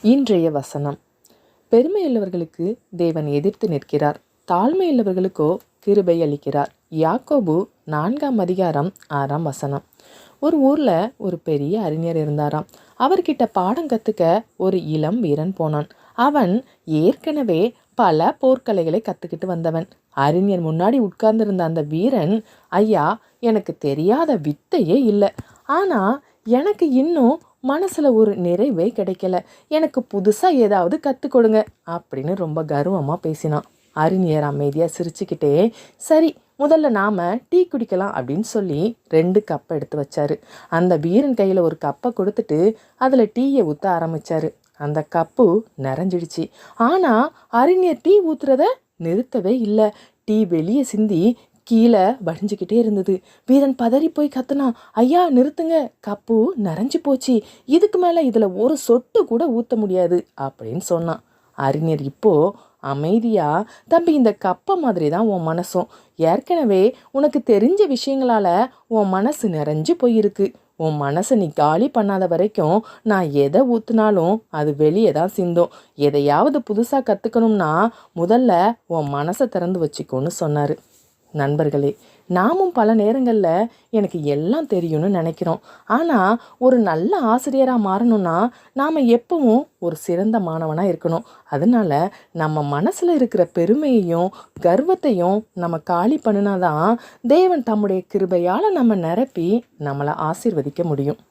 இன்றைய வசனம். பெருமையுள்ளவர்களுக்கு தேவன் எதிர்த்து நிற்கிறார், தாழ்மையுள்ளவர்களுக்கோ கிருபை அளிக்கிறார். யாக்கோபு 4ஆம் அதிகாரம் 6ஆம் வசனம். ஒரு ஊர்ல ஒரு பெரிய அறிஞர் இருந்தாராம். அவர்கிட்ட பாடம் கத்துக்க ஒரு இளம் வீரன் போனான். அவன் ஏற்கனவே பல போர்க்கலைகளை கத்துக்கிட்டு வந்தவன். அறிஞர் முன்னாடி உட்கார்ந்திருந்த அந்த வீரன், ஐயா, எனக்கு தெரியாத வித்தையே இல்லை, ஆனா எனக்கு இன்னும் மனசுல ஒரு நிறைவே கிடைக்கல, எனக்கு புதுசா ஏதாவது கற்றுக் கொடுங்க அப்படின்னு ரொம்ப கர்வமா பேசினான். அறிஞர் அமைதியா சிரிச்சுக்கிட்டே, சரி, முதல்ல நாம டீ குடிக்கலாம் அப்படின்னு சொல்லி 2 கப்பை எடுத்து வச்சாரு. அந்த வீரன் கையில ஒரு கப்பை கொடுத்துட்டு அதுல டீயை ஊத்த ஆரம்பிச்சாரு. அந்த கப்பு நிறைஞ்சிடுச்சு. ஆனா அறிஞர் டீ ஊத்துறத நிறுத்தவே இல்லை. டீ வெளியே சிந்தி கீழே வடிஞ்சுக்கிட்டே இருந்தது. வீரன் பதறி போய் கத்துனான், ஐயா நிறுத்துங்க, கப்பு நிறைஞ்சு போச்சு, இதுக்கு மேலே இதில் ஒரு சொட்டு கூட ஊற்ற முடியாது அப்படின்னு சொன்னான். அறிஞர் இப்போ அமைதியா, தம்பி, இந்த கப்பை மாதிரி தான் உன் மனசும். ஏற்கனவே உனக்கு தெரிஞ்ச விஷயங்களால உன் மனசு நிறைஞ்சு போயிருக்கு. உன் மனசை நீ காலி பண்ணாத வரைக்கும் நான் எதை ஊற்றுனாலும் அது வெளியே தான் சிந்தும். எதையாவது புதுசாக கற்றுக்கணும்னா முதல்ல உன் மனசை திறந்து வச்சுக்கோன்னு சொன்னார். நண்பர்களே, நாமும் பல நேரங்களில் எனக்கு எல்லாம் தெரியும்னு நினைக்கிறோம். ஆனால் ஒரு நல்ல ஆசிரியராக மாறணும்னா நாம் எப்பவும் ஒரு சிறந்த மாணவனாக இருக்கணும். அதனால நம்ம மனசில் இருக்கிற பெருமையையும் கர்வத்தையும் நம்ம காலி பண்ணினாதான் தேவன் தம்முடைய கிருபையால் நம்ம நிரப்பி நம்மளை ஆசீர்வதிக்க முடியும்.